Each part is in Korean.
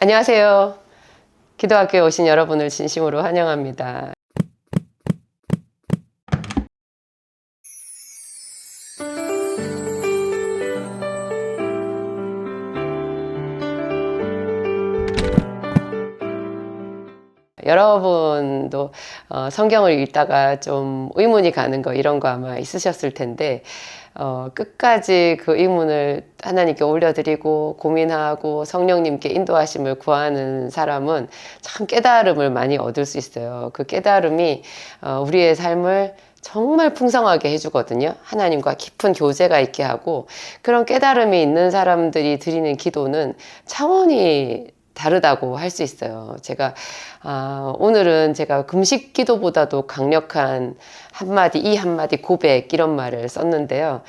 안녕하세요. 기도학교에 오신 여러분을 진심으로 환영합니다. 여러분도 성경을 읽다가 좀 의문이 가는 거 이런 거 아마 있으셨을 텐데 끝까지 그 의문을 하나님께 올려드리고 고민하고 성령님께 인도하심을 구하는 사람은 참 깨달음을 많이 얻을 수 있어요. 그 깨달음이 우리의 삶을 정말 풍성하게 해주거든요. 하나님과 깊은 교제가 있게 하고, 그런 깨달음이 있는 사람들이 드리는 기도는 차원이 다르다고 할 수 있어요. 오늘은 제가 금식 기도보다도 강력한 한마디, 이 한마디 고백, 이런 말을 썼는데요.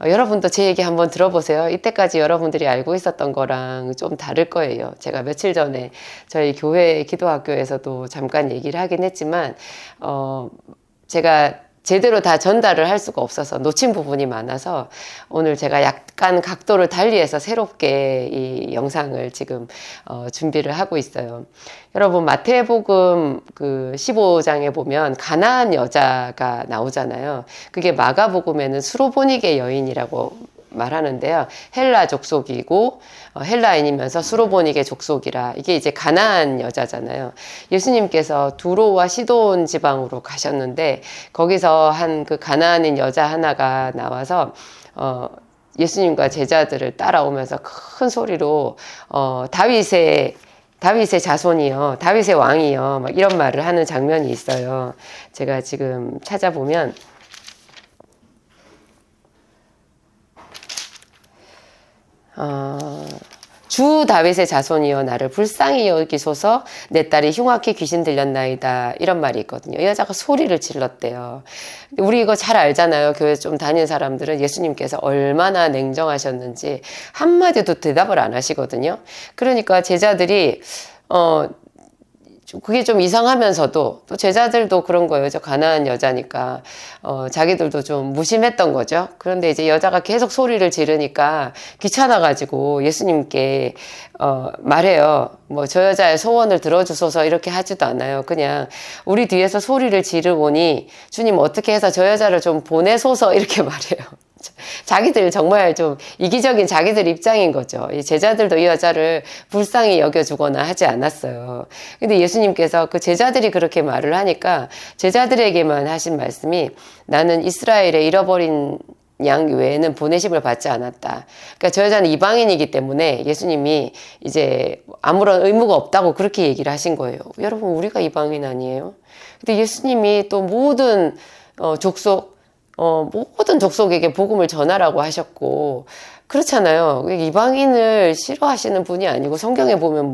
여러분도 제 얘기 한번 들어보세요. 이때까지 여러분들이 알고 있었던 거랑 좀 다를 거예요. 제가 며칠 전에 저희 교회 기도학교에서도 잠깐 얘기를 하긴 했지만, 제가 제대로 다 전달을 할 수가 없어서 놓친 부분이 많아서 오늘 제가 약간 각도를 달리해서 새롭게 이 영상을 지금 준비를 하고 있어요. 여러분, 마태복음 그 15장에 보면 가나안 여자가 나오잖아요. 그게 마가복음에는 수로보니게 여인이라고 말하는데요. 헬라 족속이고 헬라인이면서 수로보니게 족속이라, 이게 이제 가나안 여자잖아요. 예수님께서 두로와 시돈 지방으로 가셨는데 거기서 한 그 가나안인 여자 하나가 나와서 예수님과 제자들을 따라오면서 큰 소리로 다윗의 자손이요, 다윗의 왕이요, 막 이런 말을 하는 장면이 있어요. 제가 지금 찾아보면 주 다윗의 자손이여 나를 불쌍히 여기소서, 내 딸이 흉악히 귀신 들렸나이다, 이런 말이 있거든요. 이 여자가 소리를 질렀대요. 우리 이거 잘 알잖아요. 교회 좀 다니는 사람들은 예수님께서 얼마나 냉정하셨는지 한마디도 대답을 안 하시거든요. 그러니까 제자들이 그게 좀 이상하면서도, 또 제자들도 그런 거예요. 저 가난한 여자니까 자기들도 좀 무심했던 거죠. 그런데 이제 여자가 계속 소리를 지르니까 귀찮아가지고 예수님께 말해요. 뭐 저 여자의 소원을 들어주소서 이렇게 하지도 않아요. 그냥 우리 뒤에서 소리를 지르보니 주님 어떻게 해서 저 여자를 좀 보내소서 이렇게 말해요. 자기들 정말 좀 이기적인 자기들 입장인 거죠. 이 제자들도 이 여자를 불쌍히 여겨주거나 하지 않았어요. 근데 예수님께서 그 제자들이 그렇게 말을 하니까 제자들에게만 하신 말씀이, 나는 이스라엘의 잃어버린 양 외에는 보내심을 받지 않았다. 그러니까 저 여자는 이방인이기 때문에 예수님이 이제 아무런 의무가 없다고 그렇게 얘기를 하신 거예요. 여러분, 우리가 이방인 아니에요? 근데 예수님이 또 모든 모든 족속에게 복음을 전하라고 하셨고, 그렇잖아요. 이방인을 싫어하시는 분이 아니고, 성경에 보면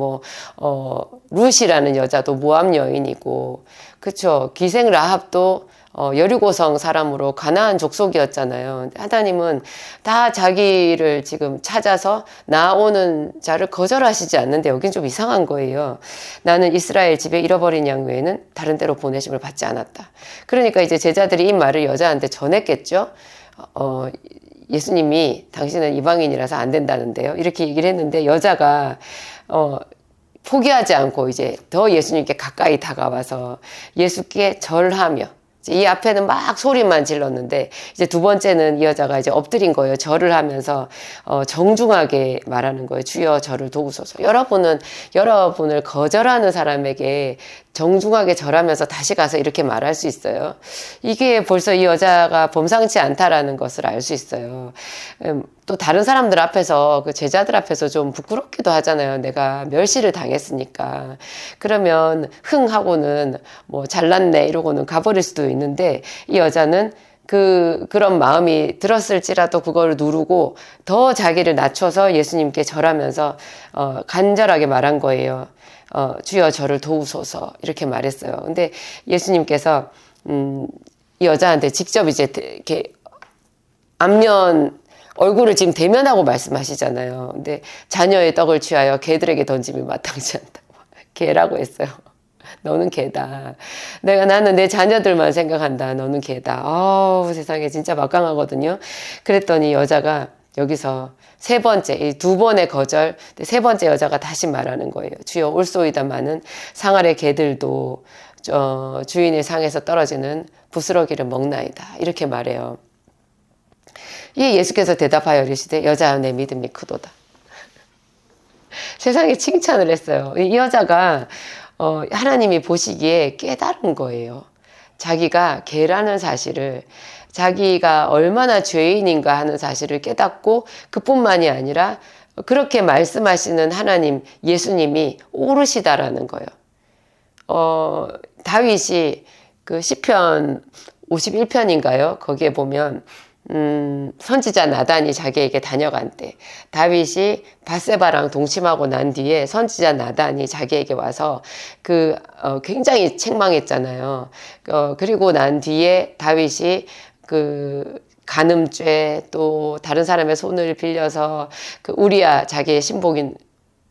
룻이라는 여자도 모압 여인이고, 그쵸. 기생 라합도 여리고성 사람으로 가나안 족속이었잖아요. 하나님은 다 자기를 지금 찾아서 나오는 자를 거절하시지 않는데, 여긴 좀 이상한 거예요. 나는 이스라엘 집에 잃어버린 양 외에는 다른 데로 보내심을 받지 않았다. 그러니까 이제 제자들이 이 말을 여자한테 전했겠죠. 예수님이 당신은 이방인이라서 안 된다는데요, 이렇게 얘기를 했는데, 여자가 포기하지 않고 이제 더 예수님께 가까이 다가와서 예수께 절하며, 이 앞에는 막 소리만 질렀는데 이제 두 번째는 이 여자가 이제 엎드린 거예요. 절을 하면서 정중하게 말하는 거예요. 주여 저를 도우소서. 여러분을 거절하는 사람에게 정중하게 절하면서 다시 가서 이렇게 말할 수 있어요. 이게 벌써 이 여자가 범상치 않다라는 것을 알 수 있어요. 또 다른 사람들 앞에서, 그 제자들 앞에서 좀 부끄럽기도 하잖아요. 내가 멸시를 당했으니까. 그러면 흥하고는 뭐 잘났네 이러고는 가버릴 수도 있는데, 이 여자는 그런 마음이 들었을지라도 그걸 누르고 더 자기를 낮춰서 예수님께 절하면서 간절하게 말한 거예요. 주여 저를 도우소서, 이렇게 말했어요. 근데 예수님께서 이 여자한테 직접 이제 이렇게 얼굴을 지금 대면하고 말씀하시잖아요. 근데 자녀의 떡을 취하여 개들에게 던짐이 마땅치 않다. 개라고 했어요. 너는 개다. 나는 내 자녀들만 생각한다. 너는 개다. 세상에 진짜 막강하거든요. 그랬더니 여자가 여기서 세 번째, 이 두 번의 거절, 세 번째 여자가 다시 말하는 거예요. 주여 올소이다마는 상 아래 개들도 주인의 상에서 떨어지는 부스러기를 먹나이다. 이렇게 말해요. 이에 예수께서 대답하여 이르시되 여자여 내 믿음이 크도다. 세상에 칭찬을 했어요. 이 여자가 하나님이 보시기에 깨달은 거예요. 자기가 개라는 사실을, 자기가 얼마나 죄인인가 하는 사실을 깨닫고 그뿐만이 아니라 그렇게 말씀하시는 하나님, 예수님이 옳으시다라는 거예요. 다윗이 그 시편 51편인가요? 거기에 보면 선지자 나단이 자기에게 다녀간 때 다윗이 밧세바랑 동침하고 난 뒤에 선지자 나단이 자기에게 와서 굉장히 책망했잖아요. 그리고 난 뒤에 다윗이 간음죄 또 다른 사람의 손을 빌려서 우리야 자기의 신복인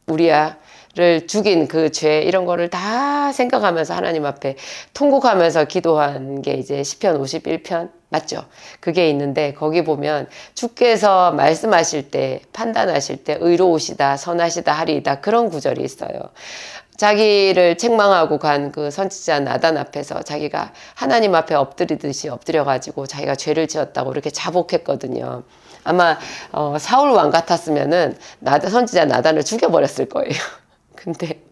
우리야를 죽인 그 죄 이런 거를 다 생각하면서 하나님 앞에 통곡하면서 기도한 게 이제 시편 51편 맞죠? 그게 있는데 거기 보면 주께서 말씀하실 때 판단하실 때 의로우시다 선하시다 하리이다 그런 구절이 있어요. 자기를 책망하고 간 그 선지자 나단 앞에서 자기가 하나님 앞에 엎드리듯이 엎드려가지고 자기가 죄를 지었다고 이렇게 자복했거든요. 아마 사울 왕 같았으면은 선지자 나단을 죽여버렸을 거예요. 근데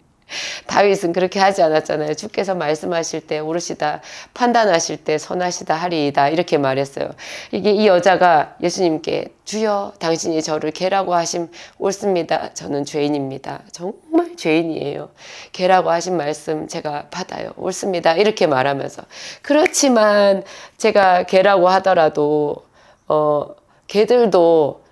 다윗은 그렇게 하지 않았잖아요. 주께서 말씀하실 때 옳으시다, 판단하실 때 선하시다 하리이다 이렇게 말했어요. 이 여자가 예수님께 주여 당신이 저를 개라고 하심 옳습니다. 저는 죄인입니다. 정말 죄인이에요. 개라고 하신 말씀 제가 받아요. 옳습니다. 이렇게 말하면서 그렇지만 제가 개라고 하더라도 개들도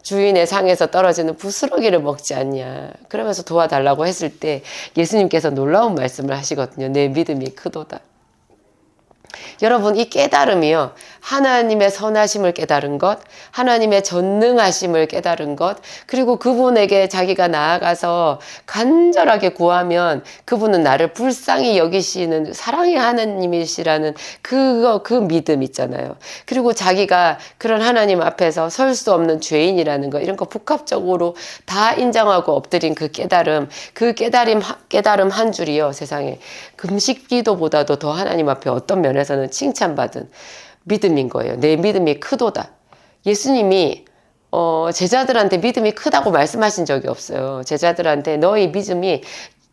주인의 상에서 떨어지는 부스러기를 먹지 않냐. 그러면서 도와달라고 했을 때 예수님께서 놀라운 말씀을 하시거든요. 내 믿음이 크도다. 여러분 이 깨달음이요. 하나님의 선하심을 깨달은 것, 하나님의 전능하심을 깨달은 것, 그리고 그분에게 자기가 나아가서 간절하게 구하면 그분은 나를 불쌍히 여기시는 사랑의 하나님이시라는 그 믿음 있잖아요. 그리고 자기가 그런 하나님 앞에서 설 수 없는 죄인이라는 거 이런 거 복합적으로 다 인정하고 엎드린 그 깨달음 한 줄이요. 세상에 금식 기도보다도 더 하나님 앞에 어떤 면에서는 칭찬받은 믿음인 거예요. 내 믿음이 크도다. 예수님이 제자들한테 믿음이 크다고 말씀하신 적이 없어요. 제자들한테 너희 믿음이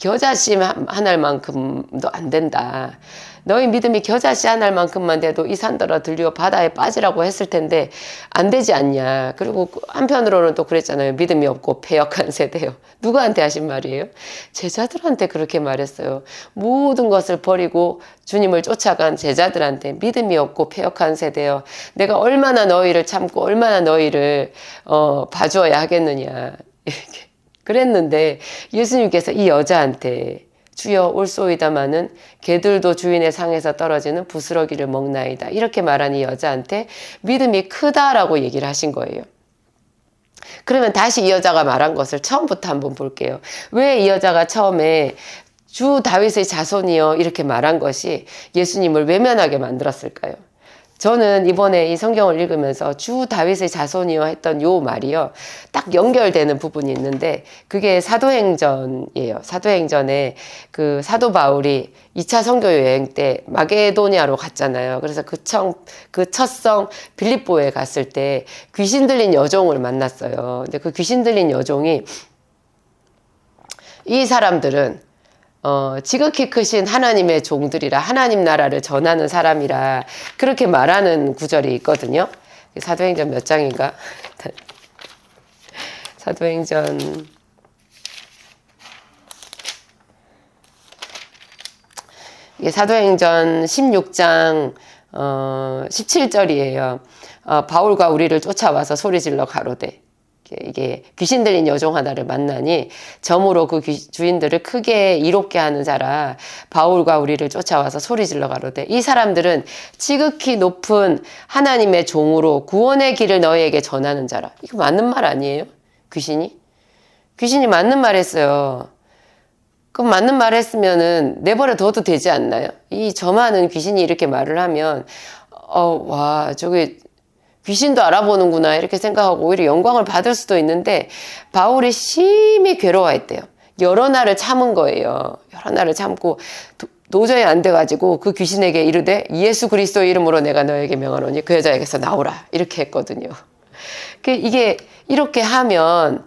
겨자씨 한 알만큼도 안 된다. 너희 믿음이 겨자씨 한 알만큼만 돼도 이 산더러 들려 바다에 빠지라고 했을 텐데 안 되지 않냐. 그리고 한편으로는 또 그랬잖아요. 믿음이 없고 패역한 세대요. 누구한테 하신 말이에요? 제자들한테 그렇게 말했어요. 모든 것을 버리고 주님을 쫓아간 제자들한테 믿음이 없고 패역한 세대요. 내가 얼마나 너희를 참고 얼마나 너희를 봐주어야 하겠느냐. 이렇게 그랬는데 예수님께서 이 여자한테 주여 올소이다마는 개들도 주인의 상에서 떨어지는 부스러기를 먹나이다. 이렇게 말한 이 여자한테 믿음이 크다라고 얘기를 하신 거예요. 그러면 다시 이 여자가 말한 것을 처음부터 한번 볼게요. 왜 이 여자가 처음에 주 다윗의 자손이여 이렇게 말한 것이 예수님을 외면하게 만들었을까요? 저는 이번에 이 성경을 읽으면서 주 다윗의 자손이여 했던 요 말이요. 딱 연결되는 부분이 있는데 그게 사도행전이에요. 사도행전에 그 사도 바울이 2차 선교 여행 때 마게도니아로 갔잖아요. 그래서 그 첫성 빌립보에 갔을 때 귀신 들린 여종을 만났어요. 근데 그 귀신 들린 여종이 이 사람들은 지극히 크신 하나님의 종들이라 하나님 나라를 전하는 사람이라 그렇게 말하는 구절이 있거든요. 사도행전 몇 장인가? 사도행전 이게 사도행전 16장 17절이에요. 바울과 우리를 쫓아와서 소리질러 가로되 이게 귀신 들린 여종 하나를 만나니 점으로 그 주인들을 크게 이롭게 하는 자라 바울과 우리를 쫓아와서 소리질러 가로되 이 사람들은 지극히 높은 하나님의 종으로 구원의 길을 너희에게 전하는 자라. 이거 맞는 말 아니에요? 귀신이 맞는 말 했어요. 그럼 맞는 말 했으면은 내버려 둬도 되지 않나요? 저 많은 귀신이 이렇게 말을 하면 와 저게 귀신도 알아보는구나 이렇게 생각하고 오히려 영광을 받을 수도 있는데 바울이 심히 괴로워했대요. 여러 날을 참은 거예요. 여러 날을 참고 도저히 안 돼가지고 그 귀신에게 이르되 예수 그리스도 이름으로 내가 너에게 명하노니 그 여자에게서 나오라 이렇게 했거든요. 이게 이렇게 하면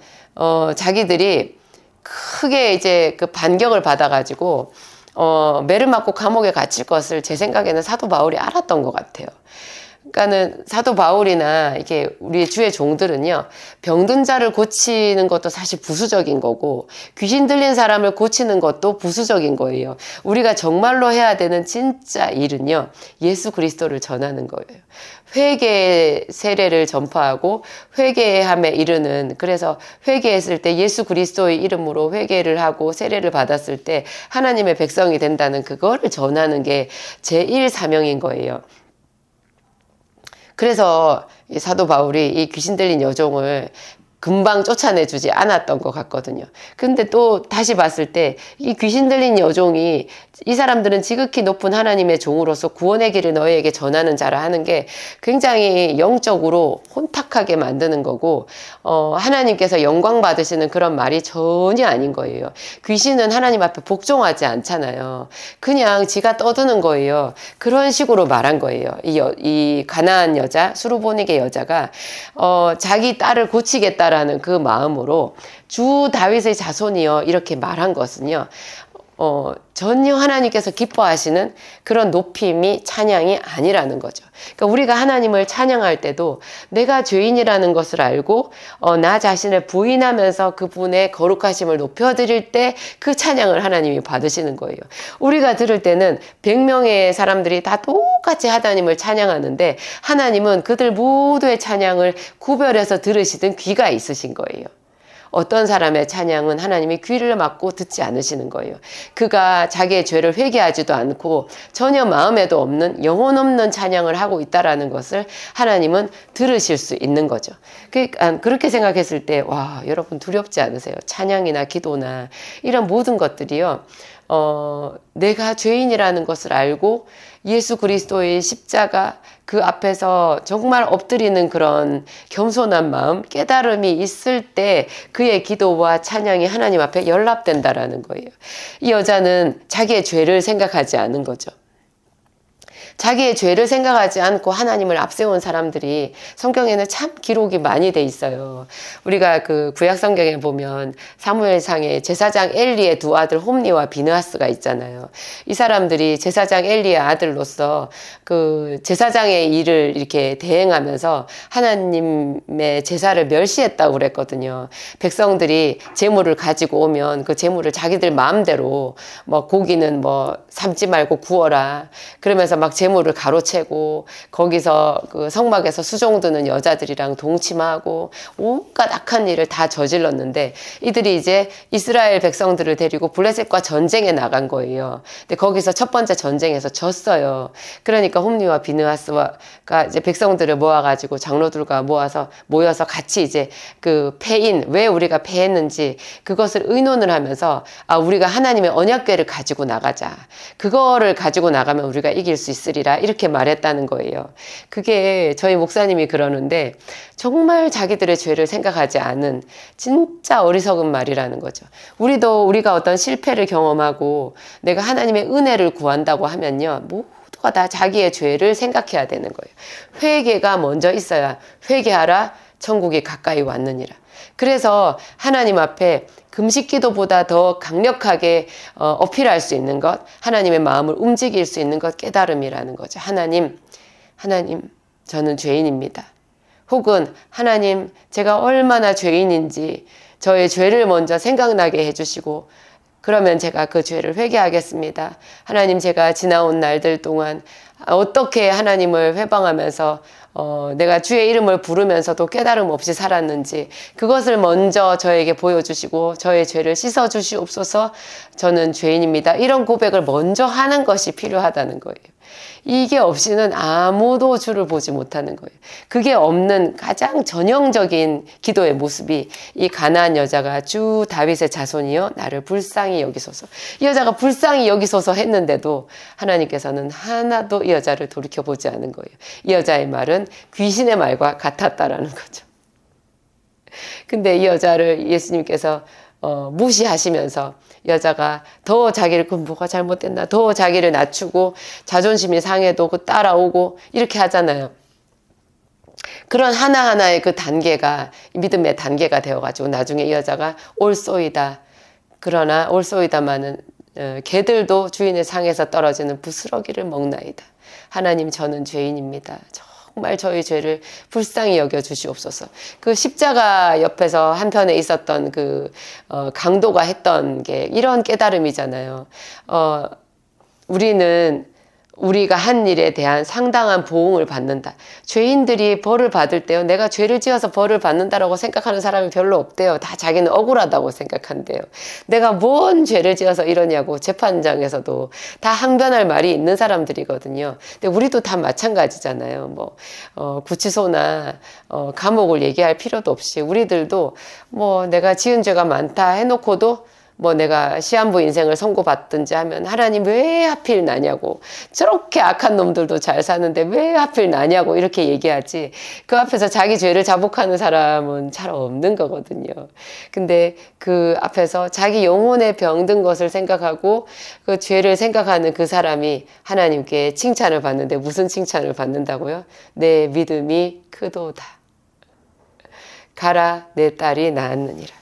자기들이 크게 이제 그 반격을 받아가지고 매를 맞고 감옥에 갇힐 것을 제 생각에는 사도 바울이 알았던 것 같아요. 그러니까는 사도 바울이나 이게 우리 주의 종들은요, 병든 자를 고치는 것도 사실 부수적인 거고, 귀신 들린 사람을 고치는 것도 부수적인 거예요. 우리가 정말로 해야 되는 진짜 일은요, 예수 그리스도를 전하는 거예요. 회개의 세례를 전파하고 회개함에 이르는, 그래서 회개했을 때 예수 그리스도의 이름으로 회개를 하고 세례를 받았을 때 하나님의 백성이 된다는 그거를 전하는 게 제1 사명인 거예요. 그래서 사도 바울이 이 귀신 들린 여종을 금방 쫓아내주지 않았던 것 같거든요. 근데 또 다시 봤을 때 이 귀신 들린 여종이 이 사람들은 지극히 높은 하나님의 종으로서 구원의 길을 너희에게 전하는 자라 하는 게 굉장히 영적으로 혼탁하게 만드는 거고 하나님께서 영광 받으시는 그런 말이 전혀 아닌 거예요. 귀신은 하나님 앞에 복종하지 않잖아요. 그냥 지가 떠드는 거예요. 그런 식으로 말한 거예요. 이 가나안 여자, 수르보니게 여자가 자기 딸을 고치겠다라는 그 마음으로 주 다윗의 자손이여 이렇게 말한 것은요. 전혀 하나님께서 기뻐하시는 그런 높임이 찬양이 아니라는 거죠. 그러니까 우리가 하나님을 찬양할 때도 내가 죄인이라는 것을 알고 나 자신을 부인하면서 그분의 거룩하심을 높여드릴 때 그 찬양을 하나님이 받으시는 거예요. 우리가 들을 때는 100명의 사람들이 다 똑같이 하나님을 찬양하는데 하나님은 그들 모두의 찬양을 구별해서 들으시던 귀가 있으신 거예요. 어떤 사람의 찬양은 하나님이 귀를 막고 듣지 않으시는 거예요. 그가 자기의 죄를 회개하지도 않고 전혀 마음에도 없는 영혼 없는 찬양을 하고 있다라는 것을 하나님은 들으실 수 있는 거죠. 그러니까 그렇게 생각했을 때 와, 여러분 두렵지 않으세요? 찬양이나 기도나 이런 모든 것들이요. 내가 죄인이라는 것을 알고 예수 그리스도의 십자가 그 앞에서 정말 엎드리는 그런 겸손한 마음, 깨달음이 있을 때 그의 기도와 찬양이 하나님 앞에 연락된다라는 거예요. 이 여자는 자기의 죄를 생각하지 않은 거죠. 자기의 죄를 생각하지 않고 하나님을 앞세운 사람들이 성경에는 참 기록이 많이 돼 있어요. 우리가 그 구약 성경에 보면 사무엘상에 제사장 엘리의 두 아들 홈니와 비느하스가 있잖아요. 이 사람들이 제사장 엘리의 아들로서 그 제사장의 일을 이렇게 대행하면서 하나님의 제사를 멸시했다고 그랬거든요. 백성들이 제물을 가지고 오면 그 제물을 자기들 마음대로 뭐 고기는 뭐 삶지 말고 구워라. 그러면서 막 재물을 가로채고 거기서 그 성막에서 수종 드는 여자들이랑 동침하고 온갖 악한 일을 다 저질렀는데 이들이 이제 이스라엘 백성들을 데리고 블레셋과 전쟁에 나간 거예요. 근데 거기서 첫 번째 전쟁에서 졌어요. 그러니까 홈리와 비느하스가 이제 백성들을 모아가지고 장로들과 모여서 같이 이제 그 패인, 왜 우리가 패했는지 그것을 의논을 하면서 우리가 하나님의 언약궤를 가지고 나가자. 그거를 가지고 나가면 우리가 이길 수 있으리라 이렇게 말했다는 거예요. 그게 저희 목사님이 그러는데 정말 자기들의 죄를 생각하지 않은 진짜 어리석은 말이라는 거죠. 우리가 어떤 실패를 경험하고 내가 하나님의 은혜를 구한다고 하면요. 모두가 다 자기의 죄를 생각해야 되는 거예요. 회개가 먼저 있어야 회개하라 천국이 가까이 왔느니라. 그래서 하나님 앞에 금식 기도보다 더 강력하게 어필할 수 있는 것, 하나님의 마음을 움직일 수 있는 것, 깨달음이라는 거죠. 하나님, 저는 죄인입니다. 혹은 하나님, 제가 얼마나 죄인인지 저의 죄를 먼저 생각나게 해주시고 그러면 제가 그 죄를 회개하겠습니다. 하나님, 제가 지나온 날들 동안 어떻게 하나님을 회방하면서 내가 주의 이름을 부르면서도 깨달음 없이 살았는지 그것을 먼저 저에게 보여주시고 저의 죄를 씻어주시옵소서. 저는 죄인입니다. 이런 고백을 먼저 하는 것이 필요하다는 거예요. 이게 없이는 아무도 주를 보지 못하는 거예요. 그게 없는 가장 전형적인 기도의 모습이 이 가나안 여자가 주 다윗의 자손이여 나를 불쌍히 여기소서. 이 여자가 불쌍히 여기소서 했는데도 하나님께서는 하나도 이 여자를 돌이켜보지 않은 거예요. 이 여자의 말은 귀신의 말과 같았다라는 거죠. 근데 이 여자를 예수님께서 무시하시면서 여자가 더 자기를 그 뭐가 잘못됐나 더 자기를 낮추고 자존심이 상해도 그 따라오고 이렇게 하잖아요. 그런 하나하나의 그 단계가 믿음의 단계가 되어가지고 나중에 이 여자가 올소이다. 그러나 올소이다마는 개들도 주인의 상에서 떨어지는 부스러기를 먹나이다. 하나님 저는 죄인입니다. 정말 저희 죄를 불쌍히 여겨 주시옵소서. 그 십자가 옆에서 한편에 있었던 그 강도가 했던 게 이런 깨달음이잖아요. 우리가 한 일에 대한 상당한 보응을 받는다. 죄인들이 벌을 받을 때요. 내가 죄를 지어서 벌을 받는다라고 생각하는 사람이 별로 없대요. 다 자기는 억울하다고 생각한대요. 내가 뭔 죄를 지어서 이러냐고 재판장에서도 다 항변할 말이 있는 사람들이거든요. 근데 우리도 다 마찬가지잖아요. 구치소나 감옥을 얘기할 필요도 없이 우리들도 내가 지은 죄가 많다 해놓고도 내가 시한부 인생을 선고받든지 하면 하나님 왜 하필 나냐고 저렇게 악한 놈들도 잘 사는데 왜 하필 나냐고 이렇게 얘기하지 그 앞에서 자기 죄를 자복하는 사람은 잘 없는 거거든요. 근데 그 앞에서 자기 영혼에 병든 것을 생각하고 그 죄를 생각하는 그 사람이 하나님께 칭찬을 받는데 무슨 칭찬을 받는다고요? 내 믿음이 크도다. 가라 내 딸이 나았느니라.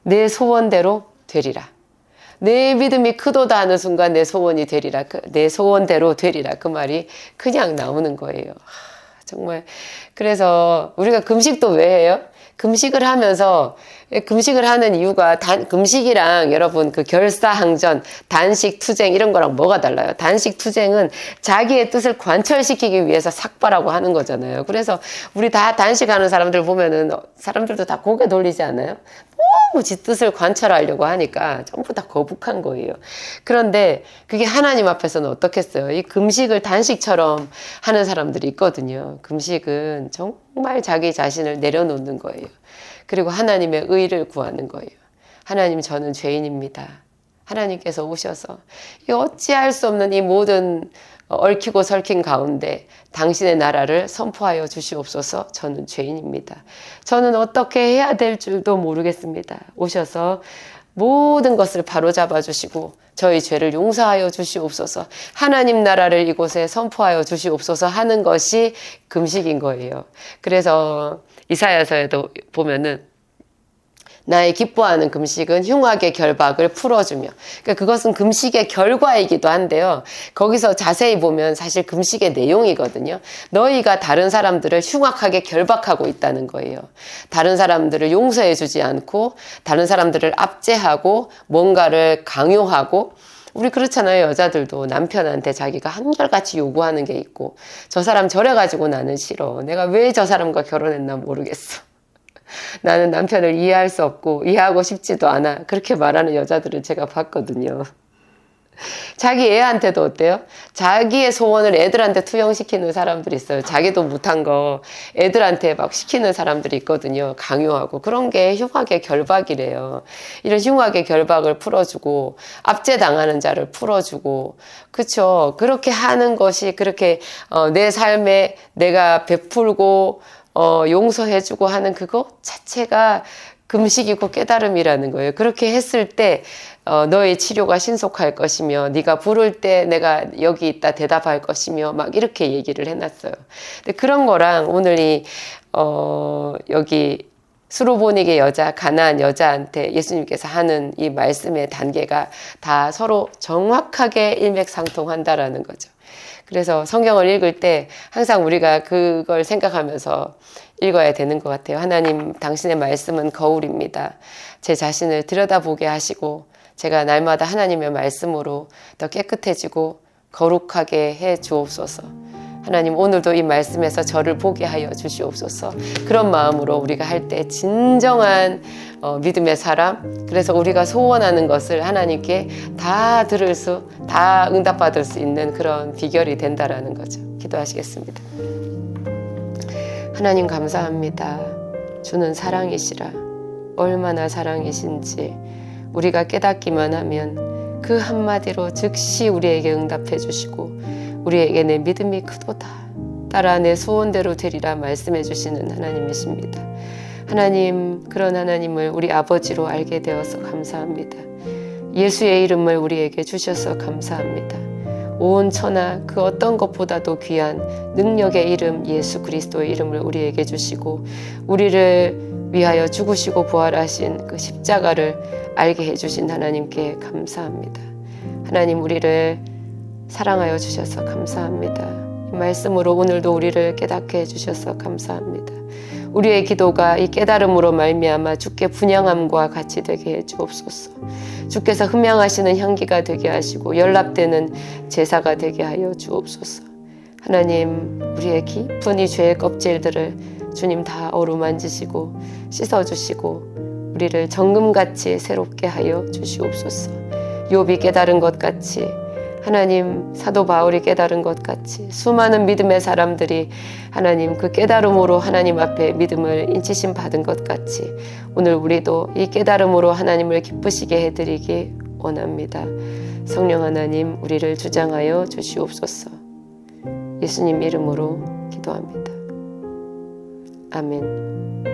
내 소원대로 되리라. 내 믿음이 크도다 하는 순간 내 소원이 되리라. 내 소원대로 되리라. 그 말이 그냥 나오는 거예요. 정말. 그래서 우리가 금식도 왜 해요? 금식을 하면서 금식을 하는 이유가 금식이랑 여러분 그 결사항전, 단식, 투쟁 이런 거랑 뭐가 달라요? 단식, 투쟁은 자기의 뜻을 관철시키기 위해서 삭발하고 하는 거잖아요. 그래서 우리 다 단식하는 사람들 보면은 사람들도 다 고개 돌리지 않아요? 너무 지 뜻을 관철하려고 하니까 전부 다 거북한 거예요. 그런데 그게 하나님 앞에서는 어떻겠어요? 이 금식을 단식처럼 하는 사람들이 있거든요. 금식은 정말 자기 자신을 내려놓는 거예요. 그리고 하나님의 의를 구하는 거예요. 하나님 저는 죄인입니다. 하나님께서 오셔서 이 어찌할 수 없는 이 모든 얽히고 설킨 가운데 당신의 나라를 선포하여 주시옵소서. 저는 죄인입니다. 저는 어떻게 해야 될 줄도 모르겠습니다. 오셔서 모든 것을 바로잡아 주시고 저희 죄를 용서하여 주시옵소서. 하나님 나라를 이곳에 선포하여 주시옵소서 하는 것이 금식인 거예요. 그래서 이사야서에도 보면은 나의 기뻐하는 금식은 흉악의 결박을 풀어주며 그러니까 그것은 금식의 결과이기도 한데요. 거기서 자세히 보면 사실 금식의 내용이거든요. 너희가 다른 사람들을 흉악하게 결박하고 있다는 거예요. 다른 사람들을 용서해 주지 않고 다른 사람들을 압제하고 뭔가를 강요하고 우리 그렇잖아요. 여자들도 남편한테 자기가 한결같이 요구하는 게 있고 저 사람 저래가지고 나는 싫어. 내가 왜 저 사람과 결혼했나 모르겠어. 나는 남편을 이해할 수 없고 이해하고 싶지도 않아. 그렇게 말하는 여자들을 제가 봤거든요. 자기 애한테도 어때요? 자기의 소원을 애들한테 투영시키는 사람들이 있어요. 자기도 못한 거 애들한테 막 시키는 사람들이 있거든요. 강요하고. 그런 게 흉악의 결박이래요. 이런 흉악의 결박을 풀어주고 압제당하는 자를 풀어주고 그렇죠. 그렇게 하는 것이 그렇게 내 삶에 내가 베풀고 용서해주고 하는 그거 자체가 금식이고 깨달음이라는 거예요. 그렇게 했을 때 너의 치료가 신속할 것이며 네가 부를 때 내가 여기 있다 대답할 것이며 막 이렇게 얘기를 해놨어요. 근데 그런 거랑 오늘 여기 수로보닉의 여자, 가나안 여자한테 예수님께서 하는 이 말씀의 단계가 다 서로 정확하게 일맥상통한다라는 거죠. 그래서 성경을 읽을 때 항상 우리가 그걸 생각하면서 읽어야 되는 것 같아요. 하나님, 당신의 말씀은 거울입니다. 제 자신을 들여다보게 하시고 제가 날마다 하나님의 말씀으로 더 깨끗해지고 거룩하게 해 주옵소서. 하나님 오늘도 이 말씀에서 저를 보게 하여 주시옵소서. 그런 마음으로 우리가 할 때 진정한 믿음의 사람, 그래서 우리가 소원하는 것을 하나님께 다 다 응답받을 수 있는 그런 비결이 된다라는 거죠. 기도하시겠습니다. 하나님 감사합니다. 주는 사랑이시라. 얼마나 사랑이신지 우리가 깨닫기만 하면 그 한마디로 즉시 우리에게 응답해 주시고 우리에게 내 믿음이 크도다. 따라 내 소원대로 되리라 말씀해 주시는 하나님이십니다. 하나님, 그런 하나님을 우리 아버지로 알게 되어서 감사합니다. 예수의 이름을 우리에게 주셔서 감사합니다. 온 천하 그 어떤 것보다도 귀한 능력의 이름 예수 그리스도의 이름을 우리에게 주시고 우리를 위하여 죽으시고 부활하신 그 십자가를 알게 해주신 하나님께 감사합니다. 하나님 우리를 사랑하여 주셔서 감사합니다. 이 말씀으로 오늘도 우리를 깨닫게 해주셔서 감사합니다. 우리의 기도가 이 깨달음으로 말미암아 주께 분향함과 같이 되게 해 주옵소서. 주께서 흠향하시는 향기가 되게 하시고 연락되는 제사가 되게 하여 주옵소서. 하나님 우리의 깊은 이 죄의 껍질들을 주님 다 어루만지시고 씻어주시고 우리를 정금같이 새롭게 하여 주시옵소서. 욥이 깨달은 것 같이 하나님 사도 바울이 깨달은 것 같이 수많은 믿음의 사람들이 하나님 그 깨달음으로 하나님 앞에 믿음을 인치심 받은 것 같이 오늘 우리도 이 깨달음으로 하나님을 기쁘시게 해드리기 원합니다. 성령 하나님 우리를 주장하여 주시옵소서. 예수님 이름으로 기도합니다. 아멘.